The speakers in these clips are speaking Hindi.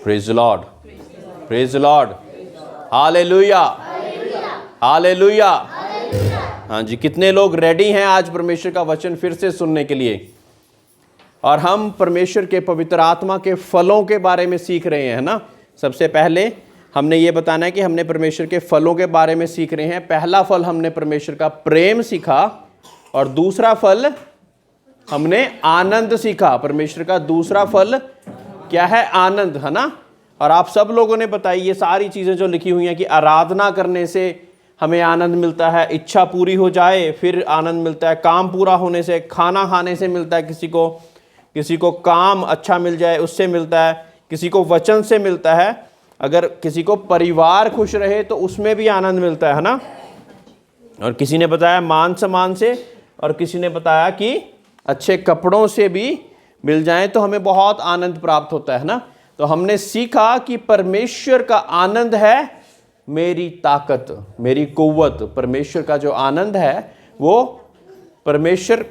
Praise the Lord, praise the Lord, hallelujah, hallelujah. हाँ जी, कितने लोग रेडी हैं आज परमेश्वर का वचन फिर से सुनने के लिए? और हम परमेश्वर के पवित्र आत्मा के फलों के बारे में सीख रहे हैं ना। सबसे पहले हमने ये बताना है कि हमने परमेश्वर के फलों के बारे में सीख रहे हैं। पहला फल हमने परमेश्वर का प्रेम सीखा और दूसरा फल हमने आनंद सीखा। परमेश्वर का दूसरा फल क्या है? आनंद, है ना। और आप सब लोगों ने बताई ये सारी चीज़ें जो लिखी हुई हैं कि आराधना करने से हमें आनंद मिलता है, इच्छा पूरी हो जाए फिर आनंद मिलता है, काम पूरा होने से, खाना खाने से मिलता है, किसी को काम अच्छा मिल जाए उससे मिलता है, किसी को वचन से मिलता है, अगर किसी को परिवार खुश रहे तो उसमें भी आनंद मिलता है ना। और किसी ने बताया मान सम्मान से, और किसी ने बताया कि अच्छे कपड़ों से भी मिल जाए तो हमें बहुत आनंद प्राप्त होता है ना। तो हमने सीखा कि परमेश्वर का आनंद है मेरी ताकत, मेरी कुव्वत। परमेश्वर का जो आनंद है वो परमेश्वर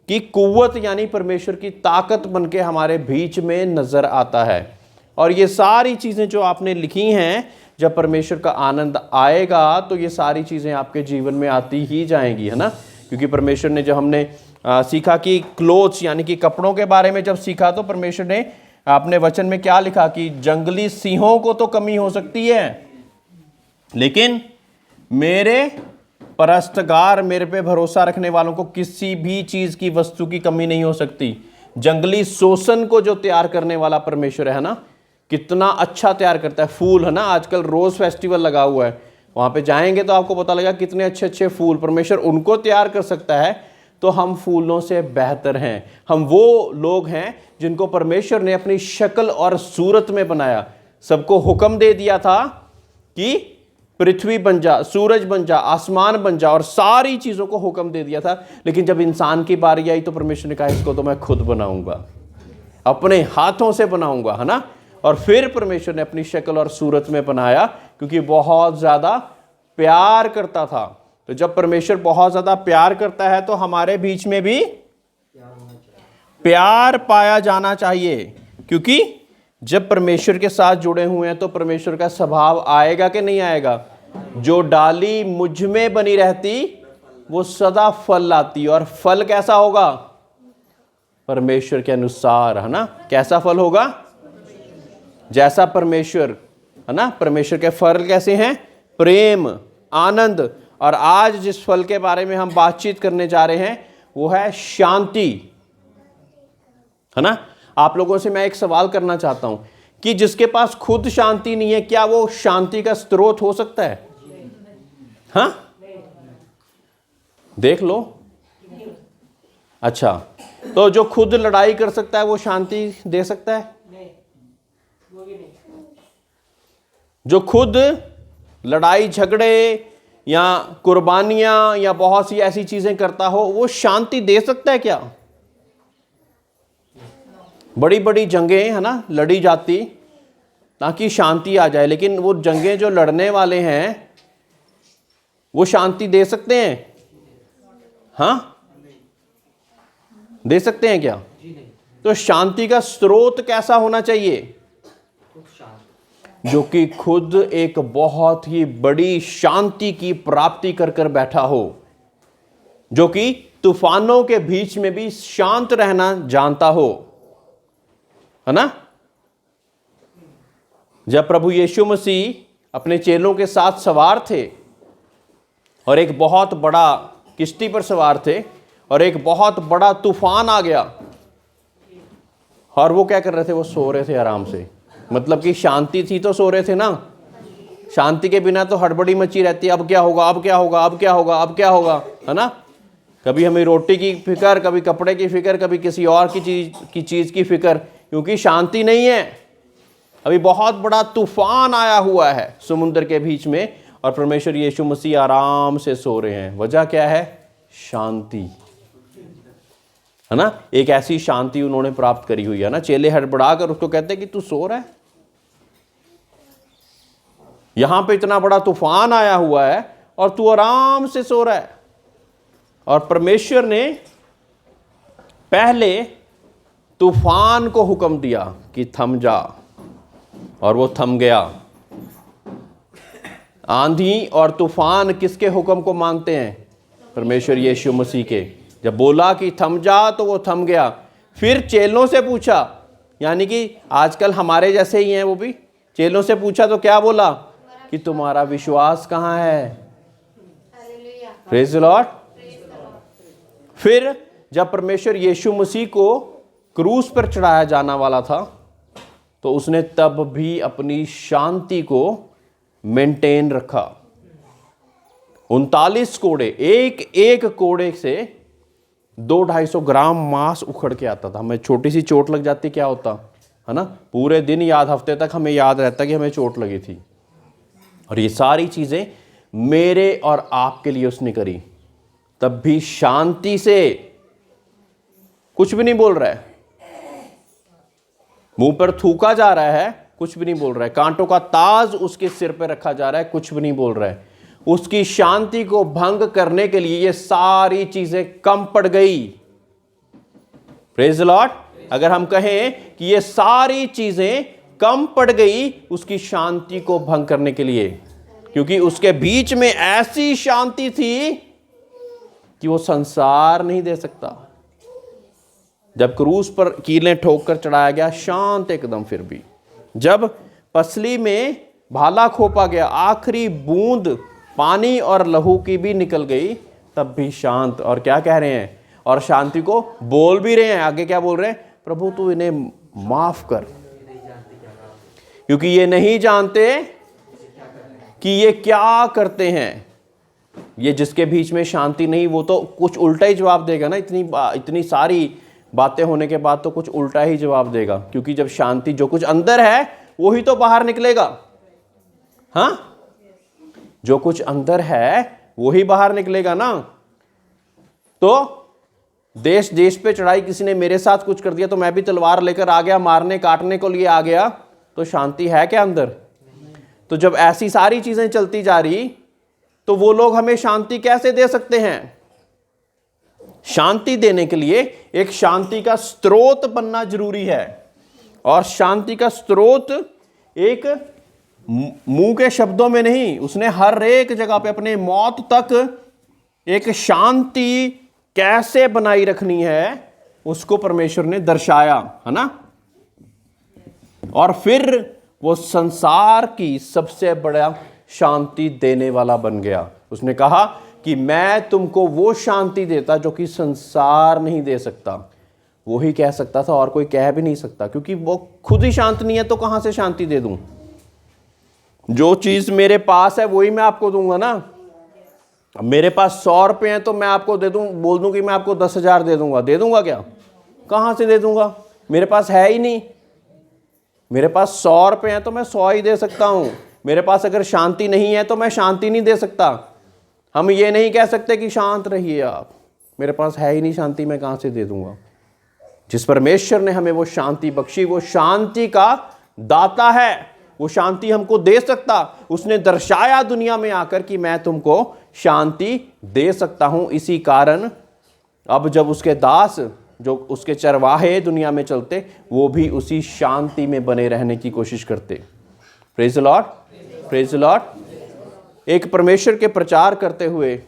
की कुव्वत यानी परमेश्वर की ताकत बनके हमारे बीच में नजर आता है। और ये सारी चीज़ें जो आपने लिखी हैं, जब परमेश्वर का आनंद आएगा तो ये सारी चीज़ें आपके जीवन में आती ही जाएंगी, है ना। क्योंकि परमेश्वर ने जब हमने सीखा कि क्लोथ्स यानी कि कपड़ों के बारे में जब सीखा तो परमेश्वर ने अपने वचन में क्या लिखा कि जंगली सिंहों को तो कमी हो सकती है लेकिन मेरे परस्तगार, मेरे पे भरोसा रखने वालों को किसी भी चीज़ की, वस्तु की कमी नहीं हो सकती। जंगली शोषण को जो तैयार करने वाला परमेश्वर है ना, कितना अच्छा तैयार करता है। फूल, है ना, आजकल रोज़ फेस्टिवल लगा हुआ है, वहाँ पे जाएंगे तो आपको पता लगेगा कितने अच्छे अच्छे फूल परमेश्वर उनको तैयार कर सकता है। तो हम फूलों से बेहतर हैं। हम वो लोग हैं जिनको परमेश्वर ने अपनी शक्ल और सूरत में बनाया। सबको हुक्म दे दिया था कि पृथ्वी बन जा, सूरज बन जा, आसमान बन जा, और सारी चीज़ों को हुक्म दे दिया था। लेकिन जब इंसान की बारी आई तो परमेश्वर ने कहा इसको तो मैं खुद बनाऊंगा, अपने हाथों से बनाऊंगा, है ना। और फिर परमेश्वर ने अपनी शक्ल और सूरत में बनाया क्योंकि बहुत ज़्यादा प्यार करता था। तो जब परमेश्वर बहुत ज़्यादा प्यार करता है तो हमारे बीच में भी प्यार पाया जाना चाहिए। क्योंकि जब परमेश्वर के साथ जुड़े हुए हैं तो परमेश्वर का स्वभाव आएगा कि नहीं आएगा? जो डाली मुझ में बनी रहती वो सदा फल लाती। और फल कैसा होगा? परमेश्वर के अनुसार, है ना। कैसा फल होगा? जैसा परमेश्वर, है ना। परमेश्वर के फल कैसे हैं? प्रेम, आनंद। और आज जिस फल के बारे में हम बातचीत करने जा रहे हैं वो है शांति, है ना। आप लोगों से मैं एक सवाल करना चाहता हूं कि जिसके पास खुद शांति नहीं है, क्या वो शांति का स्रोत हो सकता है? हाँ, देख लो। अच्छा, तो जो खुद लड़ाई कर सकता है वो शांति दे सकता है? जो खुद लड़ाई झगड़े या कुर्बानियां या बहुत सी ऐसी चीजें करता हो वो शांति दे सकता है क्या? बड़ी बड़ी जंगें, है ना, लड़ी जाती ताकि शांति आ जाए, लेकिन वो जंगें जो लड़ने वाले हैं वो शांति दे सकते हैं? हाँ, दे सकते हैं क्या? तो शांति का स्रोत कैसा होना चाहिए? जो कि खुद एक बहुत ही बड़ी शांति की प्राप्ति कर कर बैठा हो, जो कि तूफानों के बीच में भी शांत रहना जानता हो, है ना। जब प्रभु यीशु मसीह अपने चेलों के साथ सवार थे और एक बहुत बड़ा किश्ती पर सवार थे और एक बहुत बड़ा तूफान आ गया और वो क्या कर रहे थे? वो सो रहे थे आराम से। मतलब कि शांति थी तो सो रहे थे ना। शांति के बिना तो हड़बड़ी मची रहती है, अब क्या होगा, अब क्या होगा, अब क्या होगा, अब क्या होगा, है ना। कभी हमें रोटी की फिक्र, कभी कपड़े की फिक्र, कभी किसी और की चीज़ की फिक्र, क्योंकि शांति नहीं है। अभी बहुत बड़ा तूफान आया हुआ है समुद्र के बीच में और परमेश्वर यीशु मसीह आराम से सो रहे हैं। वजह क्या है? शांति, है ना। एक ऐसी शांति उन्होंने प्राप्त करी हुई है ना। चेले हड़बड़ा कर उसको कहते हैं कि तू सो रहा है, यहां पे इतना बड़ा तूफान आया हुआ है और तू आराम से सो रहा है। और परमेश्वर ने पहले तूफान को हुक्म दिया कि थम जा, और वो थम गया। आंधी और तूफान किसके हुक्म को मानते हैं? परमेश्वर यीशु मसीह के। जब बोला कि थम जा तो वो थम गया। फिर चेलों से पूछा, यानी कि आजकल हमारे जैसे ही हैं वो भी, चेलों से पूछा तो क्या बोला कि तुम्हारा विश्वास कहाँ है? Praise the Lord. फिर जब परमेश्वर यीशु मसीह को क्रूस पर चढ़ाया जाना वाला था तो उसने तब भी अपनी शांति को मेंटेन रखा। 39 कोड़े, एक एक कोड़े से 200-250 ग्राम मांस उखड़ के आता था। हमें छोटी सी चोट लग जाती क्या होता है ना, पूरे दिन याद, हफ्ते तक हमें याद रहता कि हमें चोट लगी थी। और ये सारी चीजें मेरे और आपके लिए उसने करी, तब भी शांति से, कुछ भी नहीं बोल रहा है, मुंह पर थूका जा रहा है, कुछ भी नहीं बोल रहा है, कांटों का ताज उसके सिर पर रखा जा रहा है, कुछ भी नहीं बोल रहा है। उसकी शांति को भंग करने के लिए ये सारी चीजें कम पड़ गई। Praise the Lord. अगर हम कहें कि ये सारी चीजें कम पड़ गई उसकी शांति को भंग करने के लिए, क्योंकि उसके बीच में ऐसी शांति थी कि वो संसार नहीं दे सकता। जब क्रूस पर कीलें ठोक कर चढ़ाया गया, शांत एकदम। फिर भी जब पसली में भाला खोपा गया, आखिरी बूंद पानी और लहू की भी निकल गई, तब भी शांत। और क्या कह रहे हैं? और शांति को बोल भी रहे हैं। आगे क्या बोल रहे हैं? प्रभु तू इन्हें माफ कर, क्योंकि ये नहीं जानते कि ये क्या करते हैं। ये जिसके बीच में शांति नहीं, वो तो कुछ उल्टा ही जवाब देगा ना। इतनी सारी बातें होने के बाद तो कुछ उल्टा ही जवाब देगा, क्योंकि जब शांति, जो कुछ अंदर है वही तो बाहर निकलेगा। हाँ, जो कुछ अंदर है वही बाहर निकलेगा ना। तो देश देश पे चढ़ाई, किसी ने मेरे साथ कुछ कर दिया तो मैं भी तलवार लेकर आ गया, मारने काटने को लिए आ गया, तो शांति है क्या अंदर? तो जब ऐसी सारी चीजें चलती जा रही तो वो लोग हमें शांति कैसे दे सकते हैं? शांति देने के लिए एक शांति का स्रोत बनना जरूरी है। और शांति का स्रोत एक मुंह के शब्दों में नहीं, उसने हर एक जगह पे अपने मौत तक एक शांति कैसे बनाई रखनी है उसको परमेश्वर ने दर्शाया, है ना। और फिर वो संसार की सबसे बड़ा शांति देने वाला बन गया। उसने कहा कि मैं तुमको वो शांति देता जो कि संसार नहीं दे सकता। वो ही कह सकता था, और कोई कह भी नहीं सकता, क्योंकि वो खुद ही शांत नहीं है तो कहां से शांति दे दूं? जो चीज मेरे पास है वही मैं आपको दूंगा ना। अब मेरे पास 100 रुपए हैं तो मैं आपको दे दूं, बोल दूं कि मैं आपको 10,000 दे दूंगा क्या? कहां से दे दूंगा? मेरे पास है ही नहीं। मेरे पास 100 रुपए हैं तो मैं 100 ही दे सकता हूं। मेरे पास अगर शांति नहीं है तो मैं शांति नहीं दे सकता। हम ये नहीं कह सकते कि शांत रहिए आप, मेरे पास है ही नहीं शांति, मैं कहां से दे दूंगा? जिस परमेश्वर ने हमें वो शांति बख्शी, वो शांति का दाता है, वो शांति हमको दे सकता। उसने दर्शाया दुनिया में आकर कि मैं तुमको शांति दे सकता हूं। इसी कारण अब जब उसके दास, जो उसके चरवाहे दुनिया में चलते, वो भी उसी शांति में बने रहने की कोशिश करते। Praise the Lord, praise the Lord. एक परमेश्वर के प्रचार करते हुए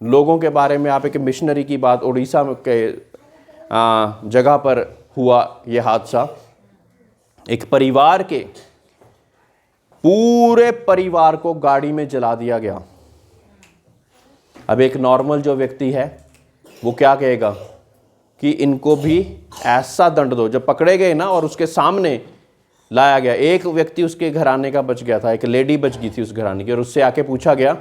लोगों के बारे में आप एक मिशनरी की बात, उड़ीसा के जगह पर हुआ ये हादसा। एक परिवार के पूरे परिवार को गाड़ी में जला दिया गया। अब एक नॉर्मल जो व्यक्ति है वो क्या कहेगा कि इनको भी ऐसा दंड दो। जब पकड़े गए ना और उसके सामने लाया गया, एक व्यक्ति उसके घराने का बच गया था, एक लेडी बच गई थी उस घराने की, और उससे आके पूछा गया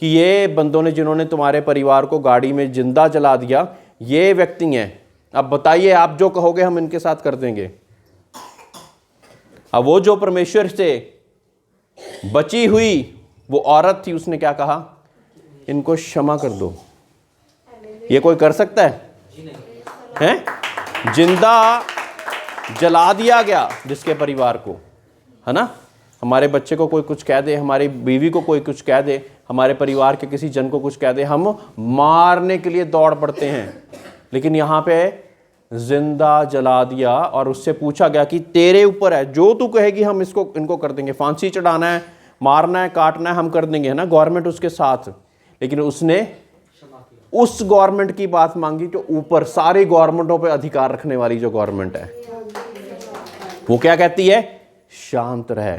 कि ये बंदों ने जिन्होंने तुम्हारे परिवार को गाड़ी में जिंदा जला दिया, ये व्यक्ति हैं, अब बताइए आप जो कहोगे हम इनके साथ कर देंगे। अब वो जो परमेश्वर से बची हुई वो औरत थी, उसने क्या कहा? इनको क्षमा कर दो। ये कोई कर सकता है? हैं? जिंदा जला दिया गया जिसके परिवार को, है ना। हमारे बच्चे को कोई कुछ कह दे, हमारी बीवी को कोई कुछ कह दे, हमारे परिवार के किसी जन को कुछ कह दे, हम मारने के लिए दौड़ पड़ते हैं। लेकिन यहाँ पे जिंदा जला दिया और उससे पूछा गया कि तेरे ऊपर है, जो तू कहेगी हम इनको कर देंगे, फांसी चढ़ाना है, मारना है, काटना है, हम कर देंगे, है ना, गवर्नमेंट उसके साथ। लेकिन उसने उस गवर्नमेंट की बात मांगी जो ऊपर सारी गवर्नमेंटों पे अधिकार रखने वाली जो गवर्नमेंट है। वो क्या कहती है? शांत रहे,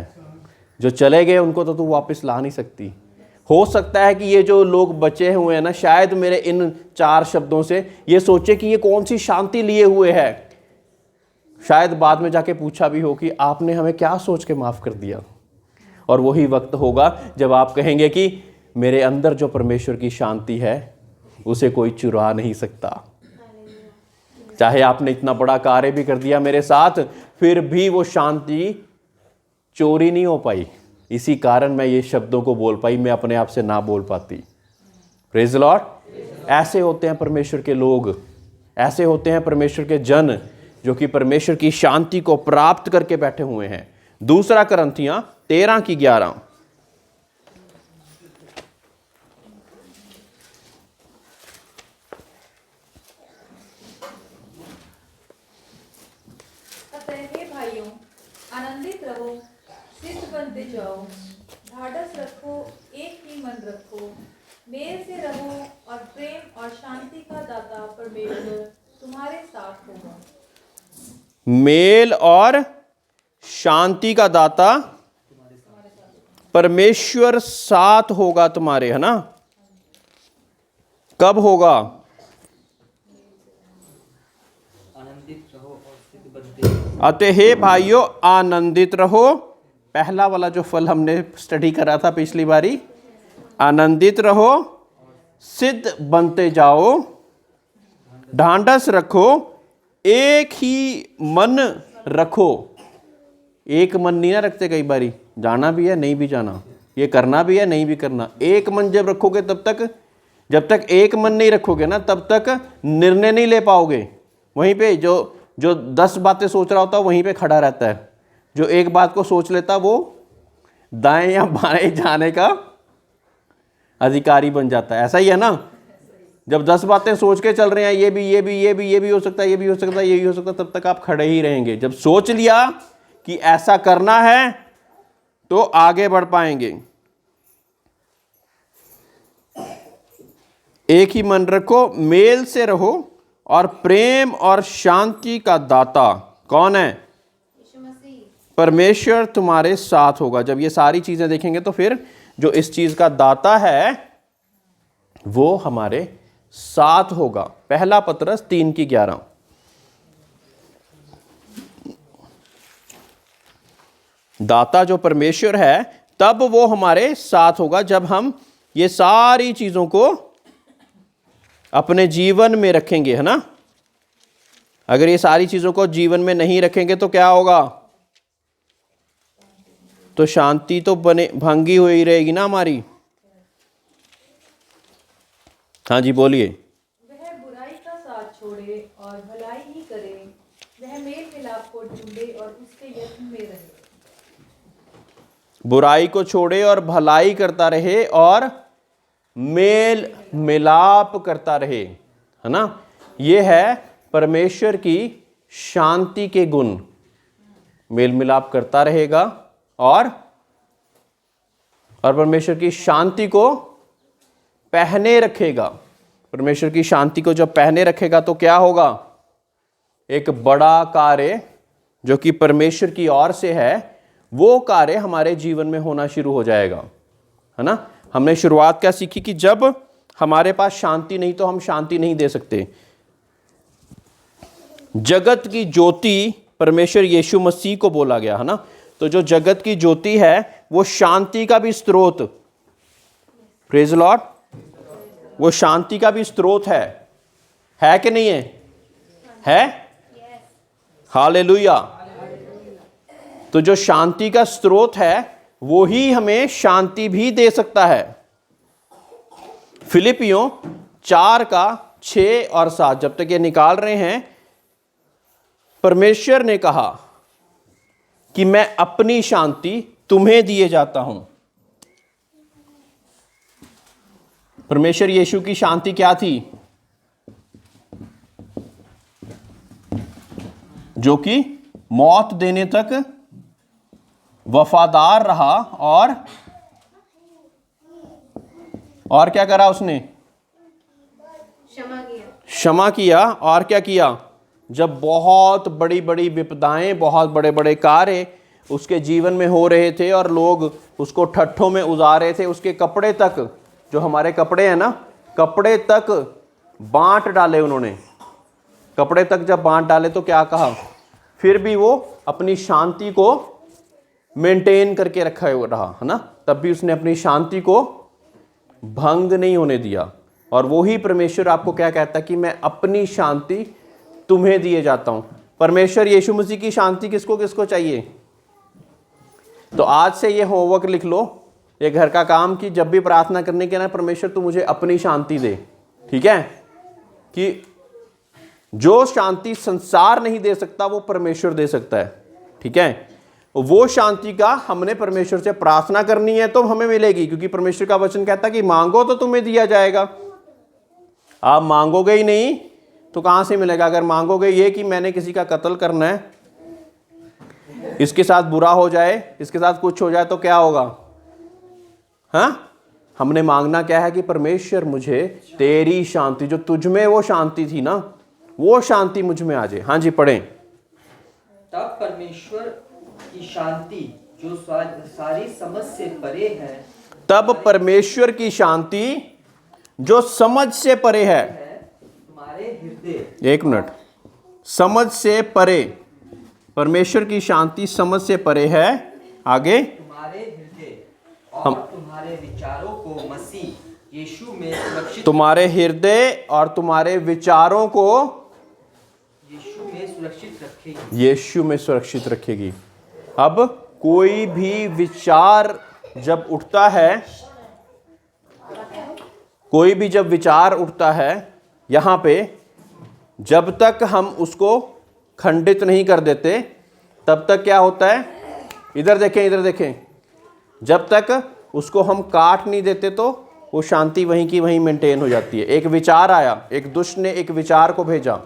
जो चले गए उनको तो तू वापस ला नहीं सकती। हो सकता है कि ये जो लोग बचे हुए हैं ना, शायद मेरे इन 4 शब्दों से ये सोचे कि ये कौन सी शांति लिए हुए है। शायद बाद में जाके पूछा भी हो कि आपने हमें क्या सोच के माफ कर दिया। और वही वक्त होगा जब आप कहेंगे कि मेरे अंदर जो परमेश्वर की शांति है उसे कोई चुरा नहीं सकता। चाहे आपने इतना बड़ा कार्य भी कर दिया मेरे साथ, फिर भी वो शांति चोरी नहीं हो पाई। इसी कारण मैं ये शब्दों को बोल पाई, मैं अपने आप से ना बोल पाती। Praise the Lord. ऐसे होते हैं परमेश्वर के लोग, ऐसे होते हैं परमेश्वर के जन, जो कि परमेश्वर की शांति को प्राप्त करके बैठे हुए हैं। दूसरा कुरिन्थियों 13:11। भाइयों, आनंदित रहो, सिद्ध बनते जाओ, ढाढ़स रखो, एक ही मन रखो, मेल से रहो और प्रेम और शांति का दाता परमेश्वर तुम्हारे साथ होगा। मेल और शांति का दाता परमेश्वर साथ होगा तुम्हारे, है ना। कब होगा? अतः हे भाइयों आनंदित रहो। पहला वाला जो फल हमने स्टडी करा था पिछली बारी, आनंदित रहो, सिद्ध बनते जाओ, ढांढस रखो, एक ही मन रखो। एक मन नहीं ना रखते, कई बारी जाना भी है नहीं भी जाना, ये करना भी है नहीं भी करना। एक मन जब रखोगे तब तक, जब तक एक मन नहीं रखोगे ना तब तक निर्णय नहीं ले पाओगे। वहीं पे जो 10 बातें सोच रहा होता है वहीं पे खड़ा रहता है। जो एक बात को सोच लेता वो दाएं या बाएं जाने का अधिकारी बन जाता है। ऐसा ही है ना। जब 10 बातें सोच के चल रहे हैं, ये भी हो सकता है, ये भी हो सकता है, ये भी हो सकता है, तब तक आप खड़े ही रहेंगे। जब सोच लिया कि ऐसा करना है तो आगे बढ़ पाएंगे। एक ही मन रखो, मेल से रहो और प्रेम और शांति का दाता कौन है? परमेश्वर तुम्हारे साथ होगा। जब ये सारी चीजें देखेंगे तो फिर जो इस चीज का दाता है वो हमारे साथ होगा। पहला पतरस 3:11। दाता जो परमेश्वर है, तब वो हमारे साथ होगा जब हम ये सारी चीजों को अपने जीवन में रखेंगे, है ना। अगर ये सारी चीजों को जीवन में नहीं रखेंगे तो क्या होगा? तो शांति तो भंगी हुई रहेगी ना हमारी। हाँ जी बोलिए। वह बुराई का साथ छोड़े और भलाई ही करे, वह मेल मिलाप को ढूंढे और उसके यत्न में रहे। बुराई को छोड़े और भलाई करता रहे और मेल मिलाप करता रहे, है ना। ये है परमेश्वर की शांति के गुण। मेल मिलाप करता रहेगा और परमेश्वर की शांति को पहने रखेगा। परमेश्वर की शांति को जब पहने रखेगा तो क्या होगा? एक बड़ा कार्य जो कि परमेश्वर की ओर से है, वो कार्य हमारे जीवन में होना शुरू हो जाएगा, है ना। हमने शुरुआत क्या सीखी कि जब हमारे पास शांति नहीं तो हम शांति नहीं दे सकते। जगत की ज्योति परमेश्वर यीशु मसीह को बोला गया, है ना। तो जो जगत की ज्योति है वो शांति का भी स्रोत, प्रेज लॉर्ड, वो शांति का भी स्रोत है कि नहीं है? हालेलुया। तो जो शांति का स्रोत है वो ही हमें शांति भी दे सकता है। फिलिपियों 4:6 और 7 जब तक ये निकाल रहे हैं, परमेश्वर ने कहा कि मैं अपनी शांति तुम्हें दिए जाता हूं। परमेश्वर यीशु की शांति क्या थी? जो कि मौत देने तक वफादार रहा और क्या करा उसने? क्षमा किया। और क्या किया? जब बहुत बड़ी बड़ी विपदाएं, बहुत बड़े बड़े कार्य उसके जीवन में हो रहे थे और लोग उसको ठट्ठों में उतार रहे थे, उसके कपड़े तक, जो हमारे कपड़े हैं ना, कपड़े तक बांट डाले उन्होंने। कपड़े तक जब बांट डाले तो क्या कहा? फिर भी वो अपनी शांति को मेंटेन करके रखा रहा, है ना। तब भी उसने अपनी शांति को भंग नहीं होने दिया। और वो ही परमेश्वर आपको क्या कहता है कि मैं अपनी शांति तुम्हें दिए जाता हूं। परमेश्वर यीशु मसीह की शांति किसको किसको चाहिए? तो आज से ये होमवर्क लिख लो, ये घर का काम, कि जब भी प्रार्थना करने के ना, परमेश्वर तू मुझे अपनी शांति दे। ठीक है? कि जो शांति संसार नहीं दे सकता वो परमेश्वर दे सकता है। ठीक है? वो शांति का हमने परमेश्वर से प्रार्थना करनी है तो हमें मिलेगी, क्योंकि परमेश्वर का वचन कहता है कि मांगो तो तुम्हें दिया जाएगा। आप मांगोगे ही नहीं तो कहां से मिलेगा? अगर मांगोगे ये कि मैंने किसी का कत्ल करना है, इसके साथ बुरा हो जाए, इसके साथ कुछ हो जाए, तो क्या होगा? हाँ, हमने मांगना क्या है कि परमेश्वर मुझे तेरी शांति, जो तुझ में वो शांति थी ना, वो शांति मुझ में आ जाए। हाँ जी, पढ़ें। तब परमेश्वर की शांति जो सारी समझ से परे है, तब परमेश्वर की शांति जो समझ से परे है, तुम्हारे हृदय, एक मिनट, समझ से परे, परमेश्वर की शांति समझ से परे है। आगे, तुम्हारे हृदय और तुम्हारे विचारों को मसीह यीशु में सुरक्षित, तुम्हारे हृदय और तुम्हारे विचारों को यीशु में सुरक्षित रखेगी। यीशु में सुरक्षित रखेगी। अब कोई भी विचार जब उठता है, कोई भी जब विचार उठता है यहाँ पे, जब तक हम उसको खंडित नहीं कर देते तब तक क्या होता है? इधर देखें, इधर देखें। जब तक उसको हम काट नहीं देते तो वो शांति वहीं की वहीं मेंटेन हो जाती है। एक विचार आया, एक दुष्ट ने एक विचार को भेजा,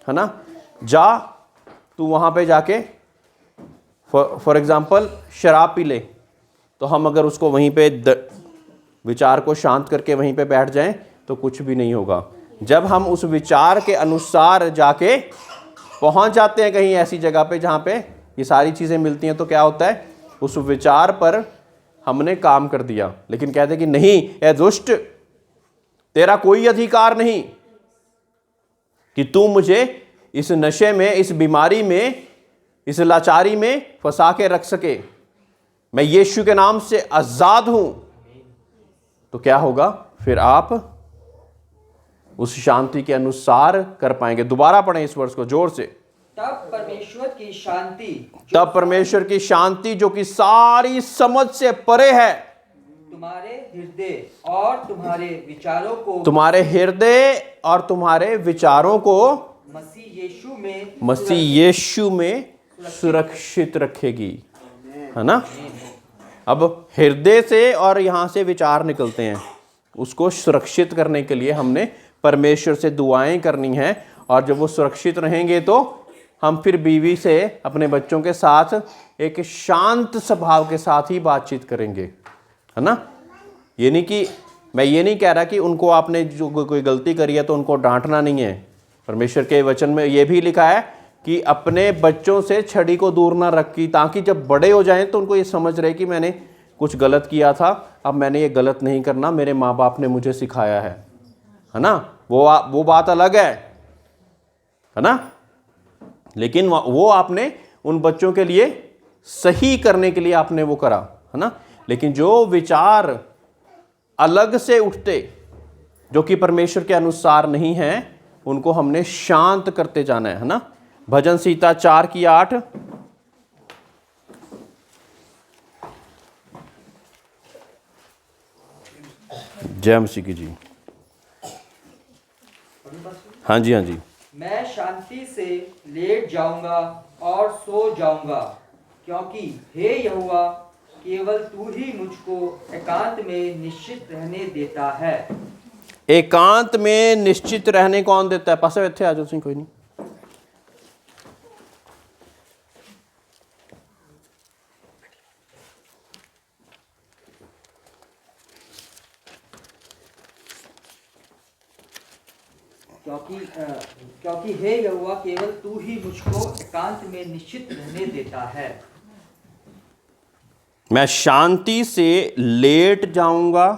है ना, जा तू वहाँ पे जाके फॉर एग्जाम्पल शराब पी ले, तो हम अगर उसको वहीं पे विचार को शांत करके वहीं पे बैठ जाएं तो कुछ भी नहीं होगा। जब हम उस विचार के अनुसार जाके पहुंच जाते हैं कहीं ऐसी जगह पे जहाँ पे ये सारी चीज़ें मिलती हैं, तो क्या होता है? उस विचार पर हमने काम कर दिया। लेकिन कहते हैं कि नहीं, ए दुष्ट, तेरा कोई अधिकार नहीं कि तू मुझे इस नशे में, इस बीमारी में, इस लाचारी में फंसा के रख सके। मैं यीशु के नाम से आजाद हूं। तो क्या होगा? फिर आप उस शांति के अनुसार कर पाएंगे। दोबारा पढ़ें इस वर्ष को जोर से। तब परमेश्वर की शांति, तब परमेश्वर की शांति जो कि सारी समझ से परे है, तुम्हारे हृदय और तुम्हारे विचारों को, तुम्हारे हृदय और तुम्हारे विचारों को मसीह यीशु में सुरक्षित रखेगी, है ना। अब हृदय से और यहाँ से विचार निकलते हैं, उसको सुरक्षित करने के लिए हमने परमेश्वर से दुआएं करनी हैं। और जब वो सुरक्षित रहेंगे तो हम फिर बीवी से, अपने बच्चों के साथ एक शांत स्वभाव के साथ ही बातचीत करेंगे, है ना। ये नहीं कि, मैं ये नहीं कह रहा कि उनको आपने जो कोई गलती करी है तो उनको डांटना नहीं है। परमेश्वर के वचन में ये भी लिखा है कि अपने बच्चों से छड़ी को दूर ना रखी, ताकि जब बड़े हो जाएं तो उनको ये समझ रहे कि मैंने कुछ गलत किया था, अब मैंने ये गलत नहीं करना, मेरे माँ बाप ने मुझे सिखाया है ना। वो बात अलग है ना। लेकिन वो आपने उन बच्चों के लिए सही करने के लिए आपने वो करा, है ना। लेकिन जो विचार अलग से उठते, जो कि परमेश्वर के अनुसार नहीं हैं, उनको हमने शांत करते जाना है ना। भजन संहिता 4:8। जय मसीह की जी। हाँ जी, हाँ जी। मैं शांति से लेट जाऊंगा और सो जाऊंगा, क्योंकि हे यहोवा, केवल तू ही मुझको एकांत में निश्चित रहने देता है। एकांत में निश्चित रहने कौन देता है? पास इत्थे आ जाओ, कोई नहीं। क्योंकि हे यहोवा केवल तू ही मुझको एकांत में निश्चित रहने देता है। मैं शांति से लेट जाऊंगा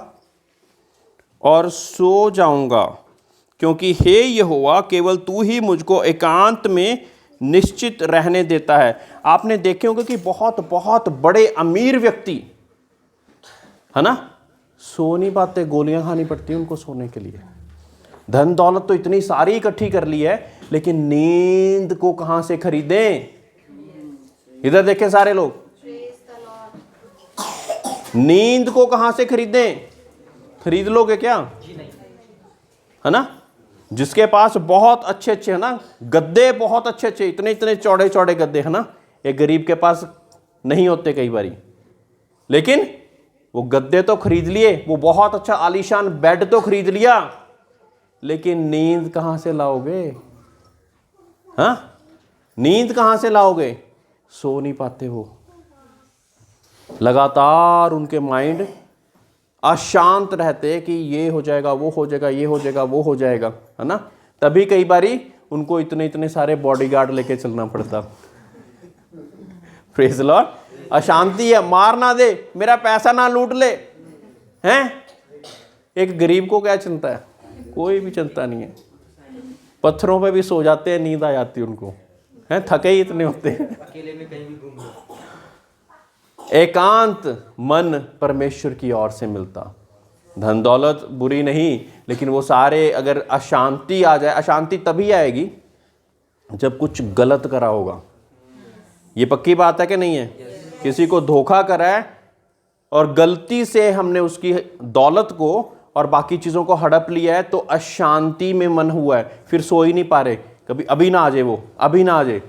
और सो जाऊंगा, क्योंकि हे यहोवा केवल तू ही मुझको एकांत में निश्चित रहने देता है। आपने देखे होंगे कि बहुत बहुत बड़े अमीर व्यक्ति है ना, सो नहीं पाते, गोलियां खानी पड़ती हैं उनको सोने के लिए। धन दौलत तो इतनी सारी इकट्ठी कर ली है, लेकिन नींद को कहां से खरीदें? इधर देखें सारे लोग, नींद को कहां से खरीदें? खरीद लोगे क्या? है ना? जिसके पास बहुत अच्छे अच्छे है ना गद्दे, बहुत अच्छे अच्छे, इतने इतने चौड़े चौड़े गद्दे है ना, एक गरीब के पास नहीं होते कई बारी, लेकिन वो गद्दे तो खरीद लिए, वो बहुत अच्छा आलीशान बेड तो खरीद लिया, लेकिन नींद कहां से लाओगे? हाँ, नींद कहां से लाओगे? सो नहीं पाते वो, लगातार उनके माइंड अशांत रहते कि ये हो जाएगा, वो हो जाएगा, ये हो जाएगा, वो हो जाएगा, है ना। तभी कई बारी उनको इतने इतने सारे बॉडीगार्ड लेके चलना पड़ता। Praise Lord. अशांति है, मार ना दे, मेरा पैसा ना लूट ले, हैं? एक गरीब को क्या चिंता है? कोई भी चिंता नहीं है। पत्थरों पे भी सो जाते हैं, नींद आ जाती है उनको, हैं? थके ही इतने होते हैं। अकेले में कहीं भी घूम लो। एकांत मन परमेश्वर की ओर से मिलता। धन दौलत बुरी नहीं, लेकिन वो सारे अगर अशांति आ जाए, अशांति तभी आएगी जब कुछ गलत करा होगा। ये पक्की बात है कि नहीं है? किसी को धोखा करा है और गलती से हमने उसकी दौलत को और बाकी चीज़ों को हड़प लिया है, तो अशांति में मन हुआ है, फिर सो ही नहीं पा रहे, कभी अभी ना आ जाए, वो अभी ना आ जाए,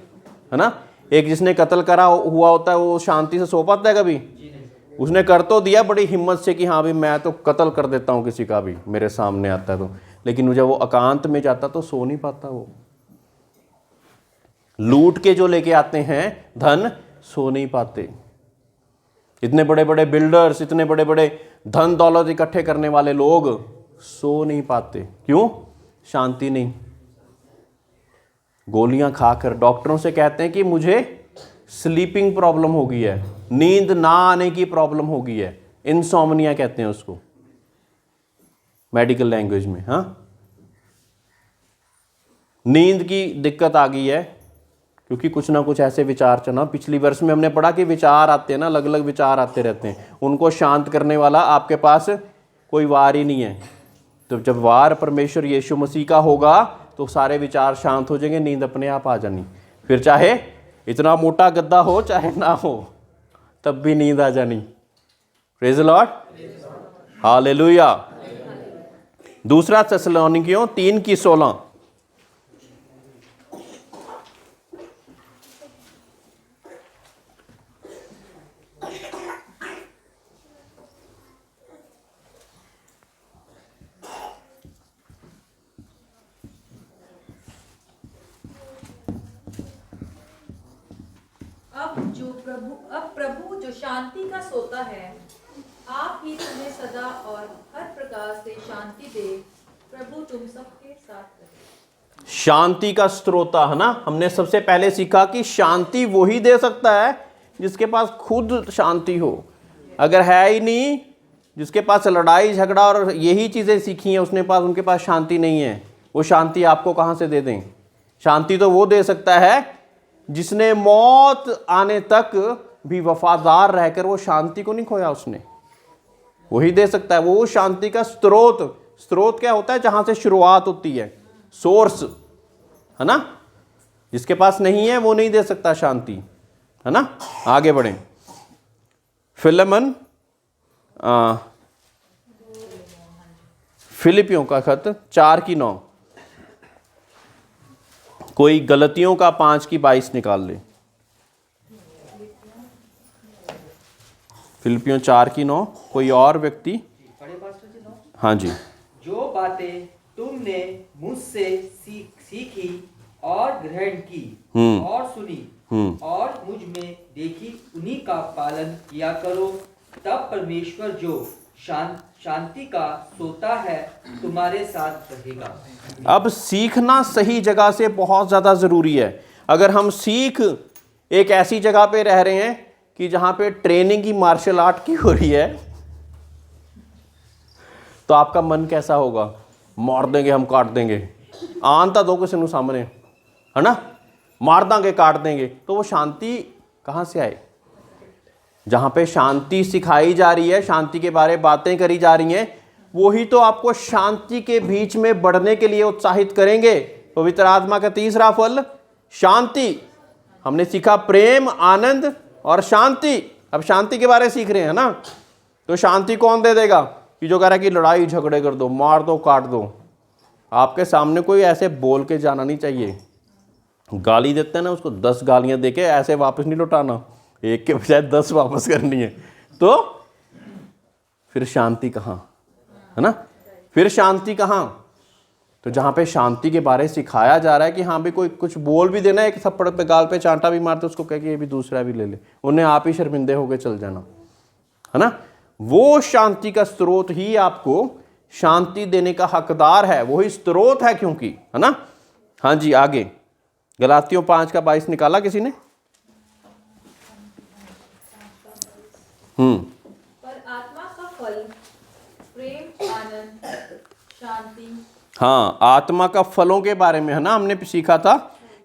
है ना। एक जिसने कत्ल करा हुआ होता है, वो शांति से सो पाता है कभी? उसने कर तो दिया बड़ी हिम्मत से कि हाँ भाई मैं तो कत्ल कर देता हूँ किसी का भी मेरे सामने आता है तो, लेकिन जब वो एकांत में जाता तो सो नहीं पाता। वो लूट के जो लेके आते हैं धन, सो नहीं पाते। इतने बड़े बड़े बिल्डर्स, इतने बड़े बड़े धन दौलत इकट्ठे करने वाले लोग सो नहीं पाते। क्यों? शांति नहीं। गोलियां खाकर डॉक्टरों से कहते हैं कि मुझे स्लीपिंग प्रॉब्लम हो गई है, नींद ना आने की प्रॉब्लम हो गई है, इंसोम्निया कहते हैं उसको मेडिकल लैंग्वेज में। हाँ, नींद की दिक्कत आ गई है क्योंकि कुछ ना कुछ ऐसे विचार चना। पिछली वर्ष में हमने पढ़ा कि विचार आते हैं ना, अलग अलग विचार आते रहते हैं, उनको शांत करने वाला आपके पास कोई वार ही नहीं है। तो जब वार परमेश्वर यीशु मसीह का होगा तो सारे विचार शांत हो जाएंगे, नींद अपने आप आ जानी। फिर चाहे इतना मोटा गद्दा हो चाहे ना हो, तब भी नींद आ जानी। Praise the Lord, hallelujah. दूसरा थिस्सलुनीकियों 3:16। अब प्रभु जो शांति का सोता है, आप ही तुम्हें सदा और हर प्रकार से शांति दे। प्रभु तुम सबके साथ रहे। शांति का स्रोता है ना। हमने सबसे पहले सीखा कि शांति वही दे सकता है जिसके पास खुद शांति हो। अगर है ही नहीं, जिसके पास लड़ाई झगड़ा और यही चीज़ें सीखी हैं उसने पास, उनके पास शांति नहीं है, वो शांति आपको कहाँ से दे दें? शांति तो वो दे सकता है जिसने मौत आने तक भी वफादार रहकर वो शांति को नहीं खोया, उसने वही दे सकता है। वो शांति का स्रोत क्या होता है? जहां से शुरुआत होती है, सोर्स, है ना। जिसके पास नहीं है वो नहीं दे सकता शांति, है ना। आगे बढ़ें। फिलिपियों का खत 4:9। कोई गलतियों का 5:22 निकाल ले। फिलिपियों 4:9। कोई और व्यक्ति? पढ़े पास्टर जी, नो? हाँ जी। जो बातें तुमने मुझसे सीखी और ग्रहण की और सुनी और मुझ में देखी, उन्हीं का पालन किया करो। तब परमेश्वर जो शांति का सोता है तुम्हारे साथ रहेगा। अब सीखना सही जगह से बहुत ज़्यादा ज़रूरी है। अगर हम सीख एक ऐसी जगह पे रह रहे हैं कि जहाँ पे ट्रेनिंग की मार्शल आर्ट की हो रही है, तो आपका मन कैसा होगा? मार देंगे, हम काट देंगे, आनता दो किसी सामने, है ना, मार देंगे, काट देंगे। तो वो शांति कहाँ से आए? जहाँ पे शांति सिखाई जा रही है, शांति के बारे में बातें करी जा रही हैं, वही तो आपको शांति के बीच में बढ़ने के लिए उत्साहित करेंगे। पवित्र आत्मा का तीसरा फल शांति। हमने सीखा प्रेम, आनंद और शांति। अब शांति के बारे में सीख रहे हैं ना, तो शांति कौन दे देगा? कि जो कह रहा है कि लड़ाई झगड़े कर दो, मार दो, काट दो। आपके सामने कोई ऐसे बोल के जाना नहीं चाहिए। गाली देते हैं ना, उसको 10 गालियां देके ऐसे वापस नहीं लौटाना, एक के बजाय 10 वापस करनी है। तो फिर शांति कहाँ, है ना? फिर शांति कहाँ? तो जहाँ पे शांति के बारे में सिखाया जा रहा है कि हाँ भी कोई कुछ बोल भी देना, एक थप्पड़ पे गाल पे चांटा भी मारते, उसको कह के ये भी दूसरा भी ले ले, उन्हें आप ही शर्मिंदे होके चल जाना, है ना? वो शांति का स्रोत ही आपको शांति देने का हकदार है, वही स्रोत है, क्योंकि, है ना? हाँ जी, आगे गलातियों 5:22 निकाला किसी ने? पर आत्मा का फल प्रेम, आनंद, शांति। हाँ, आत्मा का फलों के बारे में, है ना, हमने सीखा था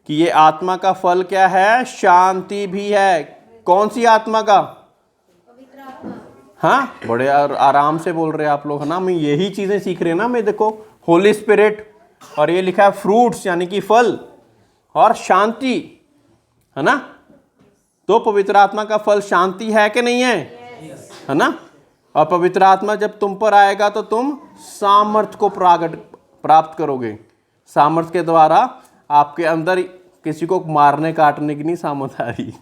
कि ये आत्मा का फल क्या है? शांति भी है। कौन सी आत्मा का? पवित्र आत्मा। हाँ, बड़े आराम से बोल रहे हैं आप लोग, है ना? मैं यही चीजें सीख रहे हैं ना। मैं देखो होली स्पिरिट, और ये लिखा है फ्रूट्स यानी कि फल, और शांति, है ना? तो पवित्र आत्मा का फल शांति है कि नहीं है? है ना? और पवित्र आत्मा जब तुम पर आएगा तो तुम सामर्थ्य को प्राप्त करोगे। सामर्थ्य के द्वारा आपके अंदर किसी को मारने काटने की नहीं सामर्थ आ रही,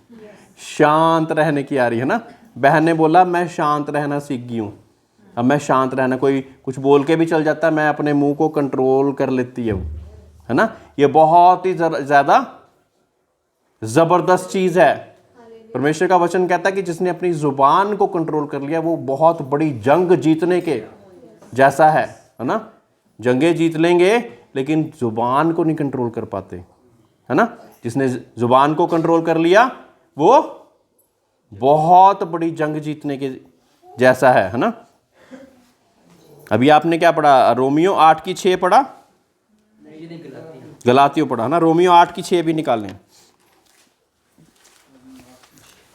शांत रहने की आ रही, है ना? बहन ने बोला मैं शांत रहना सीख गई हूँ। अब मैं शांत रहना, कोई कुछ बोल के भी चल जाता है, मैं अपने मुंह को कंट्रोल कर लेती हूँ, है ना? ये बहुत ही ज़्यादा ज़बरदस्त चीज़ है। परमेश्वर का वचन कहता है कि जिसने अपनी ज़ुबान को कंट्रोल कर लिया वो बहुत बड़ी जंग जीतने के जैसा है ना? जंगें जीत लेंगे लेकिन ज़ुबान को नहीं कंट्रोल कर पाते, है ना? जिसने ज़ुबान को कंट्रोल कर लिया वो बहुत बड़ी जंग जीतने के जैसा है ना? अभी आपने क्या पढ़ा? रोमियो 8:6 पढ़ा, गलातियों पढ़ा ना? रोमियो 8:6 भी निकाल लें।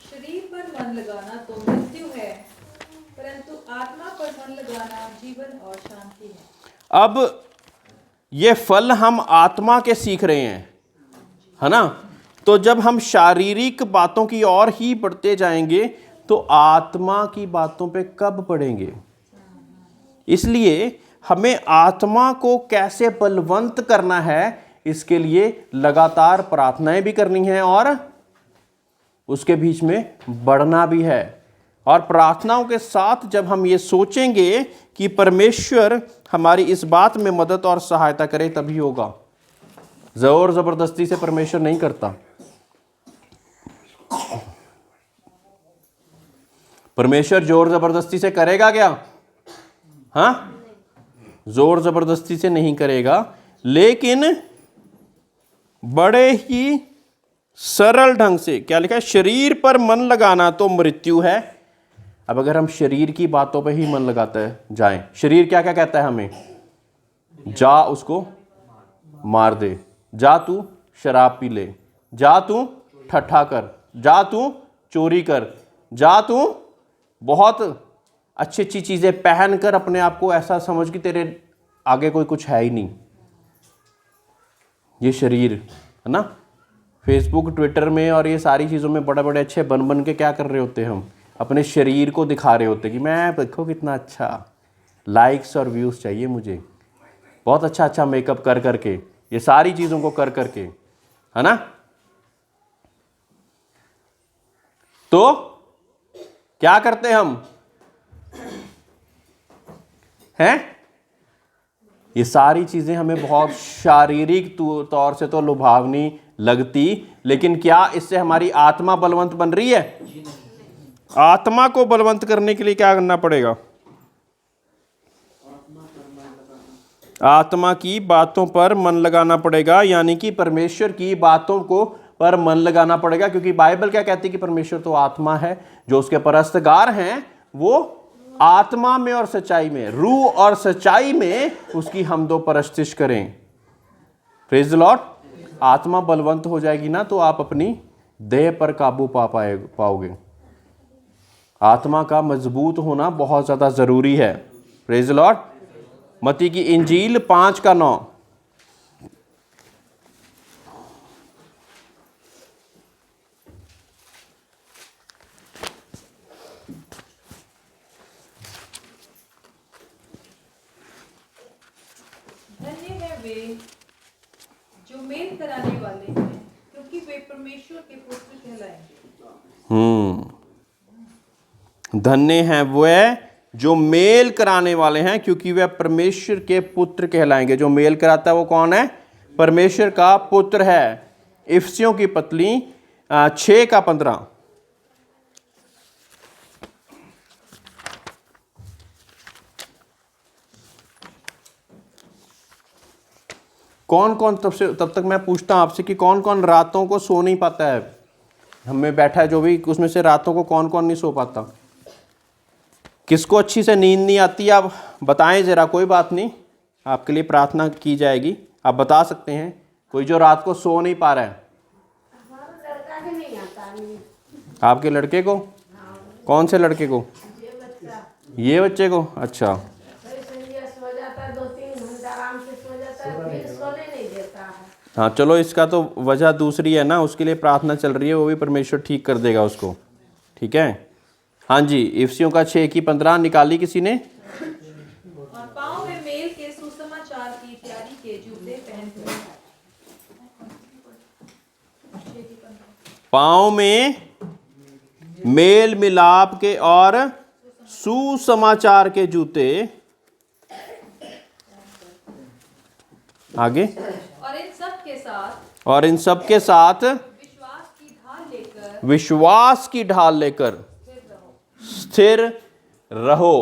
शरीर पर मन लगाना तो मृत्यु है, परंतु आत्मा पर मन लगाना जीवन और शांति है। अब ये फल हम आत्मा के सीख रहे हैं, है ना? तो जब हम शारीरिक बातों की ओर ही बढ़ते जाएंगे तो आत्मा की बातों पे कब पढ़ेंगे? इसलिए हमें आत्मा को कैसे बलवंत करना है, इसके लिए लगातार प्रार्थनाएं भी करनी है और उसके बीच में बढ़ना भी है। और प्रार्थनाओं के साथ जब हम ये सोचेंगे कि परमेश्वर हमारी इस बात में मदद और सहायता करे, तभी होगा। जोर जबरदस्ती से परमेश्वर नहीं करता। परमेश्वर जोर जबरदस्ती से करेगा क्या? हाँ, जोर जबरदस्ती से नहीं करेगा, लेकिन बड़े ही सरल ढंग से। क्या लिखा है? शरीर पर मन लगाना तो मृत्यु है। अब अगर हम शरीर की बातों पे ही मन लगाते जाएं, शरीर क्या क्या कहता है हमें? जा उसको मार दे, जा तू शराब पी ले, जा तू ठट्ठा कर, जा तू चोरी कर, जा तू बहुत अच्छी अच्छी चीज़ें पहन कर अपने आप को ऐसा समझ कि तेरे आगे कोई कुछ है ही नहीं। ये शरीर है ना? फेसबुक, ट्विटर में और ये सारी चीज़ों में बड़े बड़े अच्छे बन के क्या कर रहे होते हैं? हम अपने शरीर को दिखा रहे होते कि मैं देखो कितना अच्छा, लाइक्स और व्यूज़ चाहिए मुझे, बहुत अच्छा अच्छा मेकअप कर करके, ये सारी चीज़ों को कर करके, है ना? तो क्या करते हम हैं? ये सारी चीज़ें हमें बहुत शारीरिक तौर से तो लुभावनी लगती, लेकिन क्या इससे हमारी आत्मा बलवंत बन रही है? आत्मा को बलवंत करने के लिए क्या करना पड़ेगा? आत्मा की बातों पर मन लगाना पड़ेगा, यानी कि परमेश्वर की बातों को पर मन लगाना पड़ेगा, क्योंकि बाइबल क्या कहती है कि परमेश्वर तो आत्मा है, जो उसके परस्तगार हैं वो आत्मा में और सच्चाई में, रूह और सच्चाई में उसकी हम दो परस्तिश करें। Praise the Lord. आत्मा बलवंत हो जाएगी ना तो आप अपनी देह पर काबू पाओगे। आत्मा का मजबूत होना बहुत ज़्यादा ज़रूरी है। Praise the Lord. मत्ती की इंजील 5:9। धन्य है वे जो मेल कराने वाले हैं, क्योंकि वे परमेश्वर के पुत्र कहलाएंगे। धन्य हैं वे जो मेल कराने वाले हैं, क्योंकि वे परमेश्वर के पुत्र कहलाएंगे। जो मेल कराता है वो कौन है? परमेश्वर का पुत्र है। इफिसियों की पत्री 6:15। कौन कौन तब तक मैं पूछता हूं आपसे कि कौन कौन रातों को सो नहीं पाता है? हमें बैठा है जो भी, उसमें से रातों को कौन कौन नहीं सो पाता? किसको अच्छी से नींद नहीं आती? आप बताएं ज़रा। कोई बात नहीं, आपके लिए प्रार्थना की जाएगी, आप बता सकते हैं। कोई जो रात को सो नहीं पा रहा है? आपके लड़के को? कौन से लड़के को? ये बच्चे को? अच्छा। हाँ चलो, इसका तो वजह दूसरी है ना, उसके लिए प्रार्थना चल रही है, वो भी परमेश्वर ठीक कर देगा उसको। ठीक है। हाँ जी, इफिसियों का 6:15 निकाली किसी ने? और पाँव में मेल के सुसमाचार की तैयारी के जूते पहनते हैं। पाँव में मेल मिलाप के और सुसमाचार के जूते। आगे। और इन सब के साथ विश्वास की ढाल लेकर स्थिर रहो।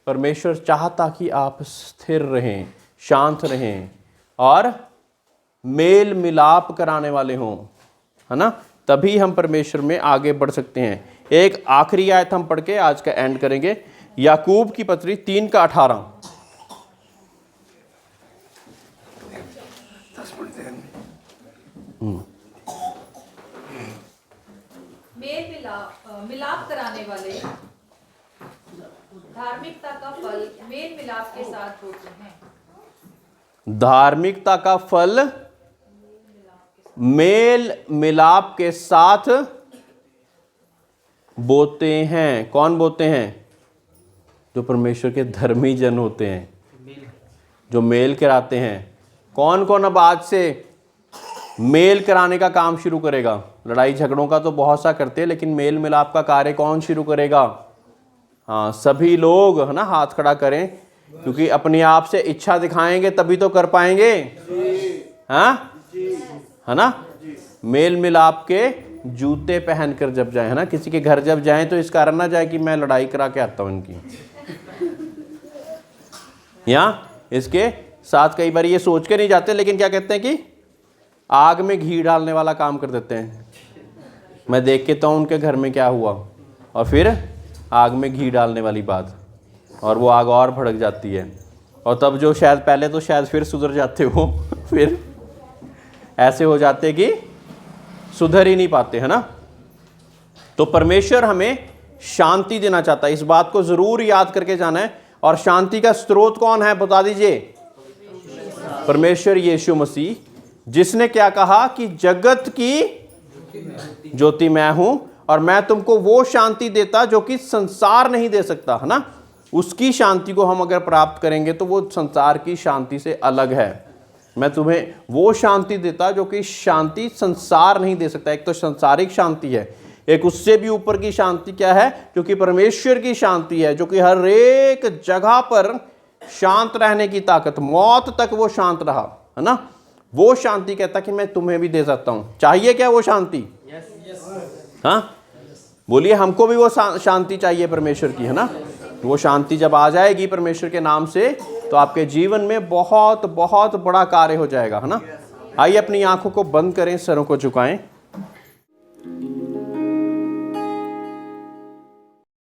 परमेश्वर चाहता कि आप स्थिर रहें, शांत रहें और मेल मिलाप कराने वाले हों, है ना? तभी हम परमेश्वर में आगे बढ़ सकते हैं। एक आखिरी आयत हम पढ़ के आज का एंड करेंगे। याकूब की पत्री 3:18। मिलाप कराने वाले धार्मिकता का फल मेल मिलाप के साथ होते हैं। धार्मिकता का फल मेल मिलाप के साथ बोते हैं। कौन बोते हैं? जो परमेश्वर के धर्मी जन होते हैं, जो मेल कराते हैं। कौन कौन अब आज से मेल कराने का काम शुरू करेगा? लड़ाई झगड़ों का तो बहुत सा करते हैं, लेकिन मेल मिलाप का कार्य कौन शुरू करेगा? हाँ, सभी लोग, है ना, हाथ खड़ा करें, क्योंकि अपने आप से इच्छा दिखाएंगे तभी तो कर पाएंगे। हाँ, है ना? मेल मिलाप के जूते पहनकर जब जाए, है ना, किसी के घर जब जाएं तो इस कारण ना जाए कि मैं लड़ाई करा के आता हूं इनकी। या इसके साथ कई बार ये सोच के नहीं जाते, लेकिन क्या कहते हैं कि आग में घी डालने वाला काम कर देते हैं। मैं देख के तो उनके घर में क्या हुआ, और फिर आग में घी डालने वाली बात, और वो आग और भड़क जाती है। और तब जो शायद पहले तो शायद फिर सुधर जाते हो, फिर ऐसे हो जाते कि सुधर ही नहीं पाते, है ना? तो परमेश्वर हमें शांति देना चाहता है, इस बात को जरूर याद करके जाना है। और शांति का स्रोत कौन है, बता दीजिए? परमेश्वर यीशु मसीह, जिसने क्या कहा कि जगत की ज्योति मैं हूं और मैं तुमको वो शांति देता जो कि संसार नहीं दे सकता, है ना? उसकी शांति को हम अगर प्राप्त करेंगे तो वो संसार की शांति से अलग है। मैं तुम्हें वो शांति देता जो कि शांति संसार नहीं दे सकता। एक तो सांसारिक शांति है, एक उससे भी ऊपर की शांति क्या है, जो कि परमेश्वर की शांति है, जो कि हर एक जगह पर शांत रहने की ताकत, मौत तक वो शांत रहा, है ना? वो शांति कहता कि मैं तुम्हें भी दे सकता हूं। चाहिए क्या वो शांति? हाँ, बोलिए, हमको भी वो शांति चाहिए परमेश्वर की, है ना? वो शांति जब आ जाएगी परमेश्वर के नाम से, तो आपके जीवन में बहुत बहुत बड़ा कार्य हो जाएगा, है ना। आइए अपनी आंखों को बंद करें, सरों को झुकाएं।